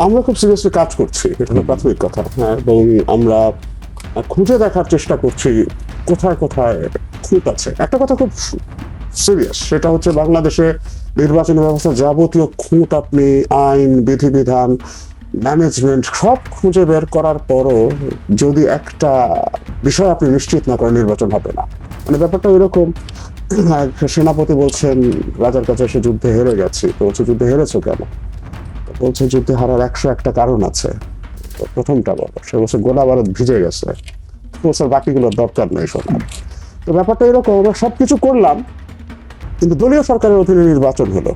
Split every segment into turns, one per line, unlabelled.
আমরা খুব সিরিয়াসলি কাজ করছি, এটা হলো প্রাথমিক কথা। হ্যাঁ, এবং আমরা খুঁজে দেখার চেষ্টা করছি কোথায় কোথায় খুঁত আছে। একটা কথা খুব সিরিয়াস, সেটা হচ্ছে বাংলাদেশে নির্বাচনী ব্যবস্থা যাবতীয় খুঁত আপনি আইন, বিধিবিধান, ম্যানেজমেন্ট সব খুঁজে বের করার পরও যদি একটা বিষয় আপনি নিশ্চিত না করেন, নির্বাচন হবে না। মানে ব্যাপারটা এরকম, সেনাপতি বলছেন রাজার কাছে এসে যুদ্ধে হেরে গেছি, তো বলছে যুদ্ধে হেরেছো কেন? বলছে যুদ্ধে হারার 101টা কারণ আছে। তো প্রথমটা বলো। সে বলছে গোলা বারুদ ভিজে গেছে। বলছে বাকিগুলোর দরকার নেই শোনার। তো ব্যাপারটা এরকম, আমরা সবকিছু করলাম কিন্তু দলীয় সরকারের অধীনে নির্বাচন হলো।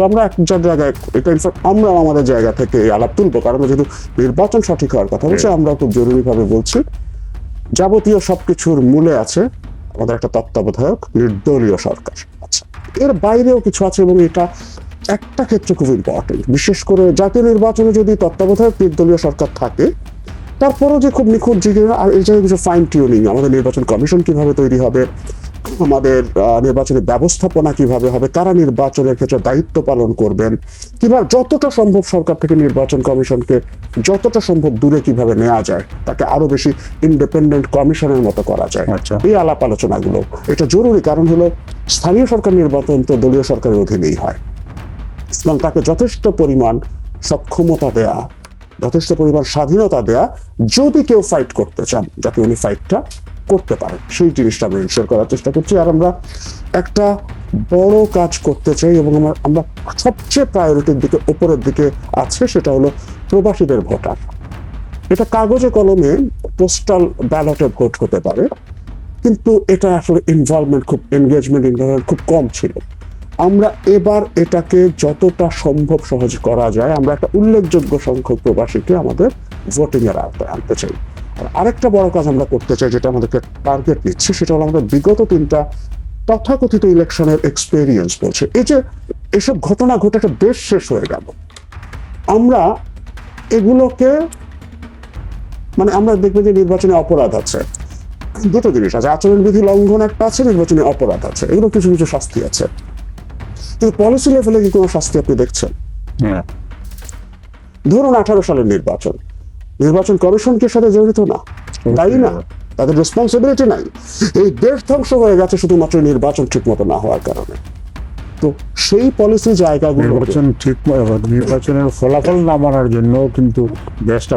আমরা একটা জায়গায় এটা আমরা আমাদের জায়গা থেকে আলাপ তুলবো, কারণ যেহেতু নির্বাচন সঠিক হওয়ার কথা বলছে, আমরা খুব জরুরিভাবে বলছি যাবতীয় সবকিছুর মূলে আছে আমাদের একটা তত্ত্বাবধায়ক নির্দলীয় সরকার। আচ্ছা, এর বাইরেও কিছু আছে এবং এটা একটা ক্ষেত্রে খুব ইম্পর্টেন্ট, বিশেষ করে জাতীয় নির্বাচনে যদি তত্ত্বাবধায়ক নির্দলীয় সরকার থাকে, তারপরও যে খুব নিখুঁত দিকে আর এই জায়গায় কিছু ফাইন টিউনিং, আমাদের নির্বাচন কমিশন কিভাবে তৈরি হবে, আমাদের নির্বাচনের ব্যবস্থাপনা কিভাবে হবে, কারা নির্বাচনের ক্ষেত্রে দায়িত্ব পালন করবেন, কিভাবে যতটা সম্ভব সরকার থেকে নির্বাচন কমিশনকে যতটা সম্ভব দূরে কিভাবে নেওয়া যায়, তাকে আরো বেশি ইন্ডিপেন্ডেন্ট কমিশনের মতো করা যায়। এই আলাপ আলোচনাগুলো এটা জরুরি, কারণ হলো স্থানীয় সরকার নির্বাচন তো দলীয় সরকারের অধীনেই হয় এবং তাকে যথেষ্ট পরিমাণ সক্ষমতা দেয়া, যথেষ্ট পরিমাণ স্বাধীনতা দেয়া, যদি কেউ ফাইট করতে চান যাতে উনি ফাইটটা করতে পারেন, সেই জিনিসটা আমরা ইনশিওর করার চেষ্টা করছি। আর আমরা একটা বড় কাজ করতে চাই এবং আমরা সবচেয়ে প্রায়োরিটির দিকে উপরের দিকে আছে, সেটা হলো প্রবাসীদের ভোটার। এটা কাগজে কলমে পোস্টাল ব্যালটে ভোট হতে পারে, কিন্তু এটা আসলে ইনভলভমেন্ট খুব খুব কম ছিল। আমরা এবার এটাকে যতটা সম্ভব সহজ করা যায়, আমরা একটা উল্লেখযোগ্য সংখ্যক প্রবাসীকে আমাদের ভোটিং এর আওতায় আনতে চাই। আর আরেকটা বড় কাজ আমরা করতে চাই, যেটা আমাদেরকে টার্গেট নিচ্ছে, সেটা হলো আমাদের বিগত 3টা তথাকথিত ইলেকশনের এক্সপেরিয়েন্স বলছে এই যে এসব ঘটনা ঘটে একটা দেশ শেষ হয়ে গেল, আমরা এগুলোকে মানে আমরা দেখবো যে নির্বাচনে অপরাধ আছে, দুটো জিনিস আছে, আচরণবিধি লঙ্ঘন একটা আছে, নির্বাচনী অপরাধ আছে, এগুলো কিছু কিছু শাস্তি আছে, কিন্তু পলিসি লেভেলে কি কোনো শাস্তি আপনি দেখছেন? ধরুন 18 সালের নির্বাচন কমিশন কি সাথে জড়িত না? তাই না, তাদের রেসপন্সিবিলিটি নাই। এই দেশ ধ্বংস হয়ে গেছে শুধুমাত্র নির্বাচন ঠিক মতো না হওয়ার কারণে। তো সেই পলিসি জায়গাগুলো
নির্বাচনের ফলাফল না মানার জন্য কিন্তু দেশটা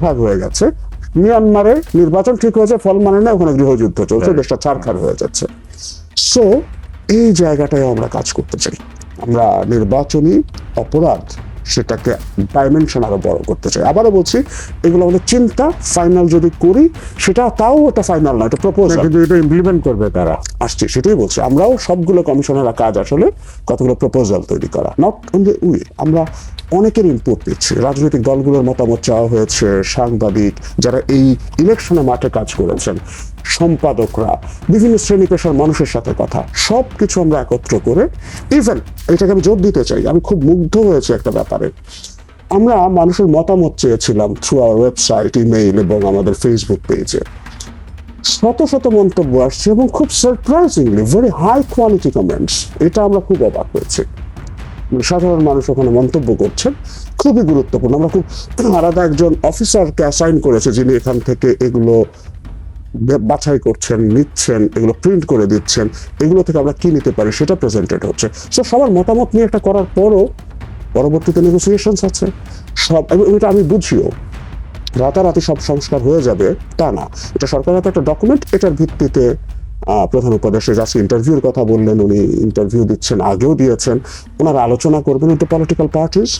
ভাগ হয়ে গেছে। মিয়ানমারে নির্বাচন ঠিক হয়েছে, ফল মানে না, ওখানে গৃহযুদ্ধ চলছে, দেশটা ছারখার হয়ে যাচ্ছে। সো এই জায়গাটায় আমরা কাজ করতে চাই, আমরা নির্বাচনী অপরাধ সেটাকে ডাইমেনশন আরো বড় করতে চাই। আবারও বলছি, এগুলো আমাদের চিন্তা, ফাইনাল যদি করি সেটা তাও ওটা ফাইনাল না, এটা প্রপোজাল,
কিন্তু এটা ইমপ্লিমেন্ট করবে তারা।
আসছে সেটাই বলছি, আমরাও সবগুলো কমিশনের কাজ আসলে কতগুলো প্রপোজাল তৈরি করা, নট অনলি উই, আমরা অনেকের ইনপুট নিচ্ছি, রাজনৈতিক দলগুলোর মতামত চাওয়া হয়েছে, সাংবাদিক যারা এই ইলেকশনে মাঠে কাজ করেছেন, সম্পাদকরা, বিভিন্ন শ্রেণী পেশার মানুষের সাথে কথা, সব কিছু আমরা একত্র করে, ইভেন এটাকে আমি জোর দিতে চাই, আমি খুব মুগ্ধ হয়েছি একটা ব্যাপারে, আমরা মানুষের মতামত চেয়েছিলাম থ্রু আওয়ার ওয়েবসাইট, ইমেইল এবং আমাদের ফেসবুক পেজে, শত শত মন্তব্য আসছে এবং খুব surprisingly very high quality comments, এটা আমরা খুব অবাক হয়েছি। সাধারণ মানুষ ওখানে মন্তব্য করছেন, খুবই গুরুত্বপূর্ণ। আমরা খুব আলাদা একজন অফিসারকে অ্যাসাইন করেছে, যিনি এখান থেকে এগুলো বাছাই করছেন, নিচ্ছেন, এগুলো প্রিন্ট করে দিচ্ছেন, এগুলো থেকে আমরা কি নিতে পারি সেটা প্রেজেন্টেড হচ্ছে। সো সবার মতামত নিয়ে একটা করার পরও পরবর্তীতে নেগোসিয়েশনস আছে সব, এটা আমি বুঝিও রাতারাতি সব সংস্কার হয়ে যাবে তা না, এটা সরকারের একটা ডকুমেন্ট, এটার ভিত্তিতে প্রধান উপদেষ্টা আজকে ইন্টারভিউর কথা বললেন, উনি ইন্টারভিউ দিচ্ছেন, আগেও দিয়েছেন, ওনারা আলোচনা করবেন উইথ দ্য পলিটিক্যাল পার্টিস,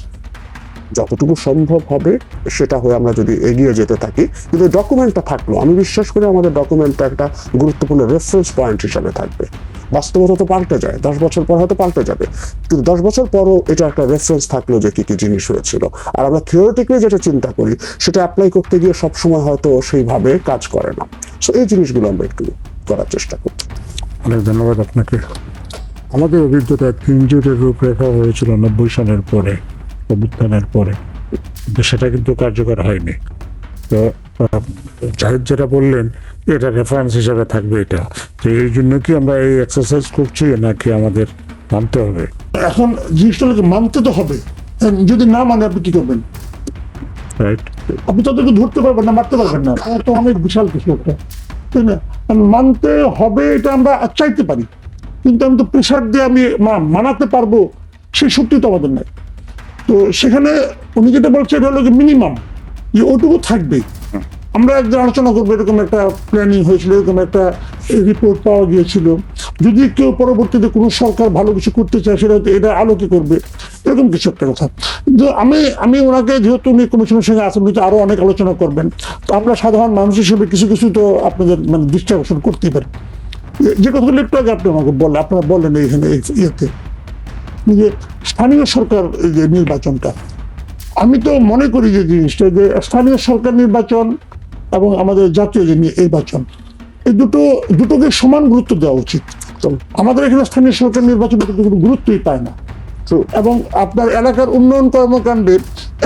যতটুকু সম্ভব হবে সেটা হয়ে আমরা যদি এগিয়ে যেতে থাকি। কিন্তু ডকুমেন্টটা থাকলো, আমি বিশ্বাস করি আমাদের ডকুমেন্টটা একটা গুরুত্বপূর্ণ রেফারেন্স পয়েন্ট হিসাবে থাকবে। বাস্তবতা তো পাল্টে যায়, 10 বছর পর হয়তো পাল্টে যাবে, কিন্তু 10 বছর পরও এটা একটা রেফারেন্স থাকলো যে কি কি জিনিস হয়েছিল। আর আমরা থিওরিটিক্যালি যেটা চিন্তা করি সেটা অ্যাপ্লাই করতে গিয়ে সবসময় হয়তো সেইভাবে কাজ করে না। সো এই জিনিসগুলো আমরা একটু করার চেষ্টা করছি।
অনেক ধন্যবাদ আপনাকে। আমাদের অভিজ্ঞতা হিঞ্জুটের রূপরেখা হয়েছিল 90 সালের পরে, অভ্যুত্থানের পরে, কিন্তু সেটা কিন্তু কার্যকর হয়নি। তো জাহিদ যেটা বললেন এটা রেফারেন্স হিসাবে থাকবে, এটা তো এই জন্য কি আমরা এই এক্সারসাইজ করছি নাকি আমাদের মানতে হবে?
এখন জিনিসটা মানতে তো হবে, যদি না মানে আপনি কি করবেন?
রাইট।
আপনি তাদেরকে ধরতে পারবেন না, মারতে পারবেন না, তো অনেক বিশাল কিছু একটা, তাই না? মানতে হবে এটা আমরা চাইতে পারি, কিন্তু আমি তো প্রেশার দিয়ে আমি মানাতে পারবো সেই শক্তি তো আমাদের নাই। তো সেখানে উনি যেটা বলছে এটা হলো মিনিমাম যে ওটুকু থাকবে। আমরা একদিন আলোচনা করবো, এরকম একটা প্ল্যানিং হয়েছিল, এরকম একটা রিপোর্ট পাওয়া গিয়েছিল, যদি কেউ পরবর্তীতে কোনো সরকার ভালো কিছু করতে চায় সেটা হয়তো এটা আলোকে করবে, এরকম কিছু একটা কথা। কিন্তু আমি ওনাকে, যেহেতু উনি কমিশনের সঙ্গে আছেন, উনি তো আরো অনেক আলোচনা করবেন, তো আমরা সাধারণ মানুষ হিসেবে কিছু কিছু তো আপনাদের মানে দৃষ্টি আকর্ষণ করতেই পারি। যে কথাগুলো একটু আগে আপনি আমাকে বললেন, আপনারা বললেন এইখানে ইয়েতে যে স্থানীয় সরকার যে নির্বাচনটা, আমি তো মনে করি যে জিনিসটা যে স্থানীয় সরকার নির্বাচন এবং আমাদের জাতীয় যে নির্বাচন, এই দুটোকে সমান গুরুত্ব দেওয়া উচিত। তো আমাদের এখানে স্থানীয় সরকার নির্বাচন কিন্তু কোনো গুরুত্বই পায় না। তো এবং আপনার এলাকার উন্নয়ন কর্মকাণ্ডে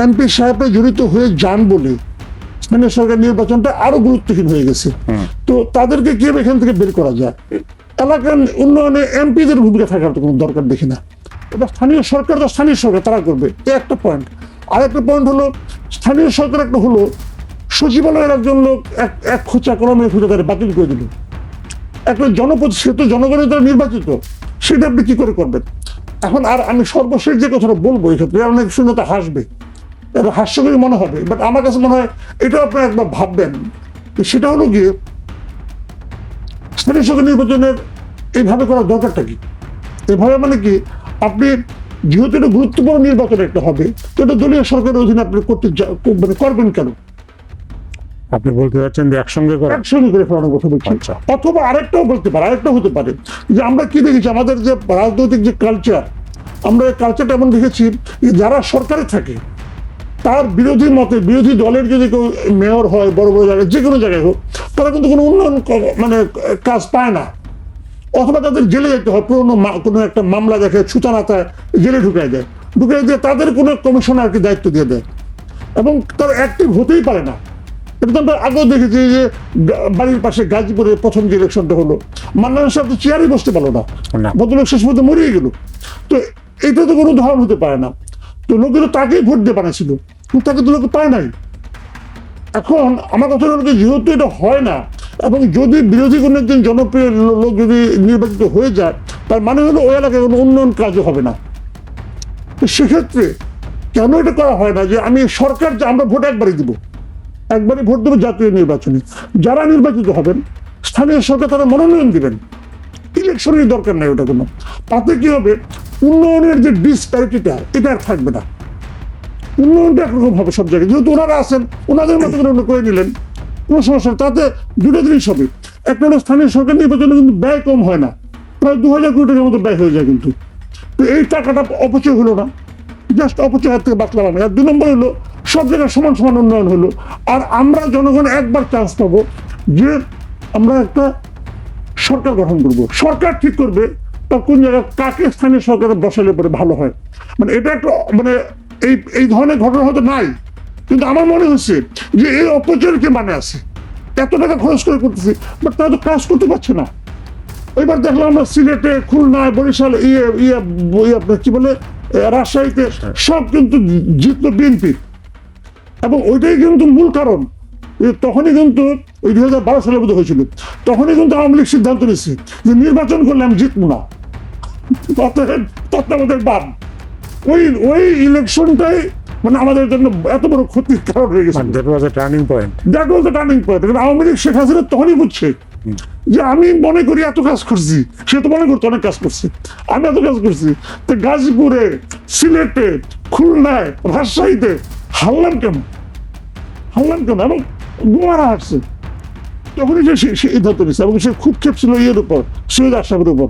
এমপি সাহেব জড়িত হয়ে যান বলে স্থানীয় সরকার নির্বাচনটা আরো গুরুত্বহীন হয়ে গেছে। তো তাদেরকে কিভাবে এখান থেকে বের করা যায়? এলাকার উন্নয়নে এমপিদের ভূমিকা থাকার তো কোনো দরকার দেখি না। এটা স্থানীয় সরকার, তো স্থানীয় সরকার তারা করবে, এই একটা পয়েন্ট। আর একটা পয়েন্ট হলো, স্থানীয় সরকার একটা হলো সচিবালয়ের একজন লোক এক খোঁচা কলমের খুঁজে তারা বাতিল করে দিল। একটা জনপদ, সে তো জনগণের দ্বারা নির্বাচিত, সেটা আপনি কি করে করবেন? এখন আর আমি সর্বশেষ যে কথাটা বলবো এই ক্ষেত্রে, অনেক শুনে তো হাসবে, এটা হাস্যকরী মনে হবে, বাট আমার কাছে মনে হয় এটা আপনি একবার ভাববেন। সেটা হলো গিয়ে স্থানীয় সরকার নির্বাচনের এইভাবে করার দরকারটা কি? এভাবে মানে কি, আপনি যেহেতু এটা গুরুত্বপূর্ণ নির্বাচন একটা হবে, তো এটা দলীয় সরকারের অধীনে আপনি মানে করবেন কেন?
আপনি বলতে চাচ্ছেন যে একসঙ্গে করা?
একসঙ্গে করে ফেলানোর কথা বলছি।
আচ্ছা।
অথবা আরেকটাও বলতে পারে, আরেকটা হতে পারে যে আমরা কি দেখেছি, আমাদের যে রাজনৈতিক যে কালচার, আমরা এই কালচারটা এমন দেখেছি যে যারা সরকারে থাকে তার বিরোধী মতে, বিরোধী দলের যদি কেউ মেয়র হয়, বড় বড় জায়গায়, যে কোনো জায়গায় হোক, তারা কিন্তু কোনো উন্নয়ন মানে কাজ পায় না, অথবা তাদের জেলে যেতে হয়, পুরোনো কোনো একটা মামলা দেখে ছুতানাতায় জেলে ঢুকাই দিয়ে তাদের কোনো কমিশনারকে দায়িত্ব দিয়ে দেয়, এবং তারা অ্যাক্টিভ হতেই পারে না। এটা তো আমরা আগেও দেখেছি যে বাড়ির পাশে গাজীপুরের প্রথম যে ইলেকশনটা হলো, মান্নান সাহেব তো চেয়ারই বসতে পারলো না, ভদ্রলোক শেষ পর্যন্ত মরিয়ে গেল। তো এটা তো কোনো ধরন হতে পারে না। তো লোকেরা তাকেই ভোট দিয়ে বানাইছিল, কিন্তু তাকে তো লোকে পায় নাই। এখন আমার কথা হলো, যেহেতু এটা হয় না, এবং যদি বিরোধী কোনো একজন জনপ্রিয় লোক যদি নির্বাচিত হয়ে যায়, তার মানে হলো ওই এলাকায় কোনো উন্নয়ন কাজও হবে না। তো সেক্ষেত্রে কেন এটা করা হয় না যে আমি সরকার, যে আমরা ভোট একবারই ভোট দেবো জাতীয় নির্বাচনে, যারা নির্বাচিত হবেন স্থানীয় সরকার তারা মনোনয়ন দিবেন, ইলেকশনের দরকার নেই ওটা কোনো। তাতে কি হবে, উন্নয়নের যে ডিসপ্যারিটিটা এটা আর থাকবে না। উন্নয়নটা একরকম হবে সব জায়গায়, যেহেতু ওনারা আছেন ওনাদের মতো করে নিলেন, কোনো সমস্যা। তাতে দুটো জিনিস হবে, একটা হলো স্থানীয় সরকার নির্বাচনে কিন্তু ব্যয় কম হয় না, প্রায় 2000 কোটি টাকার মতো ব্যয় হয়ে যায় কিন্তু। তো এই টাকাটা অপচয় হলো না, জাস্ট অপচয় থেকে বাঁচলাম আমি। আর 2 নম্বর হলো, সব জায়গায় সমান সমান উন্নয়ন হলো। আর আমরা জনগণ একবার চান্স পাবো যে আমরা একটা সরকার গঠন করব, সরকার ঠিক করবে তার কোন জায়গায় কাকে স্থানীয় সরকারে বসালে পরে ভালো হয়। মানে এটা একটা মানে এই ধরনের ঘটনা হয়তো নাই, কিন্তু আমার মনে হচ্ছে যে এই অপচয়ের কি মানে আছে, এত টাকা খরচ করে করতেছি, বাট তারা তো কাজ করতে পারছে না। এবার দেখলাম আমরা সিলেটে, খুলনায়, বরিশাল, আপনার কি বলে রাজশাহীতে সব কিন্তু জিতলো বিএনপি, এবং ওইটাই কিন্তু মূল কারণ। তখনই কিন্তু ওই 2012 সালের মধ্যে হয়েছিল, তখনই কিন্তু আওয়ামী লীগ সিদ্ধান্ত নিচ্ছে যে নির্বাচন করলে আমি জিতবো না, তত্ত্বাবধায়ক বাদ। ওই ইলেকশনটাই মানে আমাদের জন্য এত বড় ক্ষতির কারণ হয়ে গেছে।
That was a turning point.
Awami League Sheikh Hasina তখনই বুঝছে যে আমি মনে করি এত কাজ করছি, সে তো মনে করতো অনেক কাজ করছে, আমি এত কাজ করছি, তো গাজীপুরে, সিলেটে, খুলনায়, রাজশাহীতে হারলাম কেন, এবং গোয়ারা হারছে। তখনই সে সিদ্ধান্ত নিচ্ছে, এবং সে খুব ক্ষেপ ছিল ইয়ের উপর, সৈয়দ আশরাফের উপর,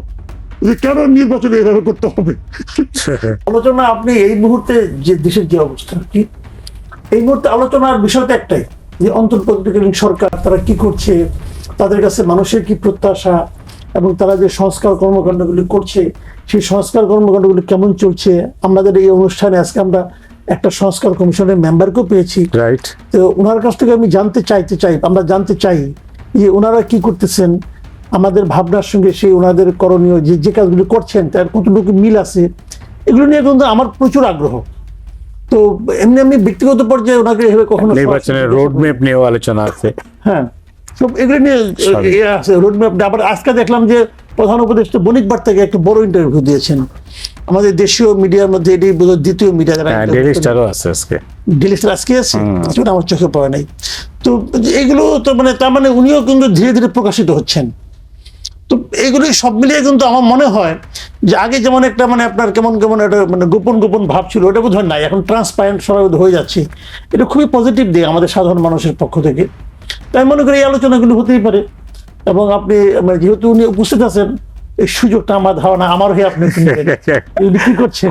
যে কেন নির্বাচন এইভাবে করতে হবে।
আলোচনা আপনি এই মুহূর্তে যে দেশের যে অবস্থা, কি এই মুহূর্তে আলোচনার বিষয়টা একটাই, যে অন্তর্বর্তীকালীন সরকার তারা কি করছে, তাদের কাছে মানুষের কি প্রত্যাশা, এবং তারা যে সংস্কার কর্মকাণ্ডগুলি করছে সেই সংস্কার কর্মকাণ্ডগুলি কেমন চলছে। আমাদের এই অনুষ্ঠানে আজকে আমরা একটা সংস্কার কমিশনের মেম্বারকেও পেয়েছি,
রাইট।
তো ওনার কাছ থেকে আমি আমরা জানতে চাই যে ওনারা কি করতেছেন, আমাদের ভাবনার সঙ্গে সেই ওনাদের করণীয় যে কাজগুলি করছেন তার কতটুকু মিল আছে, এগুলো নিয়ে কিন্তু আমার প্রচুর আগ্রহ। তো এমনি আমি ব্যক্তিগত পর্যায়ে ওনাকে এভাবে কখনো
নির্বাচনের রোড ম্যাপ নিয়েও আলোচনা আছে।
হ্যাঁ, সব এগুলো নিয়ে ইয়ে আছে, রোড ম্যাপ। আবার আজকে দেখলাম যে প্রধান উপদেষ্টা বণিক বার্তাকে একটা বড় ইন্টারভিউ দিয়েছেন আমাদের দেশীয় মিডিয়ার মধ্যে, এটি বোধহয় দ্বিতীয় মিডিয়া যারা
ডেইলি স্টারও আছে আজকে।
ডেলি স্টার আজকে আছে, সেটা আমার চোখে পড়ে নাই। তো এগুলো তো মানে তার মানে উনিও কিন্তু ধীরে ধীরে প্রকাশিত হচ্ছেন। তো এগুলি সব মিলিয়ে কিন্তু আমার মনে হয় যে আগে যেমন একটা মানে আপনার কেমন কেমন একটা মানে গোপন গোপন ভাব ছিল, ওটা বোধ হয় নাই, এখন ট্রান্সপারেন্ট সবাই হয়ে যাচ্ছে। এটা খুবই পজিটিভ দিক আমাদের সাধারণ মানুষের পক্ষ থেকে। তাই মনে করি এই আলোচনাগুলো হতেই পারে। এবং আপনি মানে যেহেতু উনি উপস্থিত আছেন, এই সুযোগটা আমার ধারণা আমার হয়ে আপনি কি করছেন।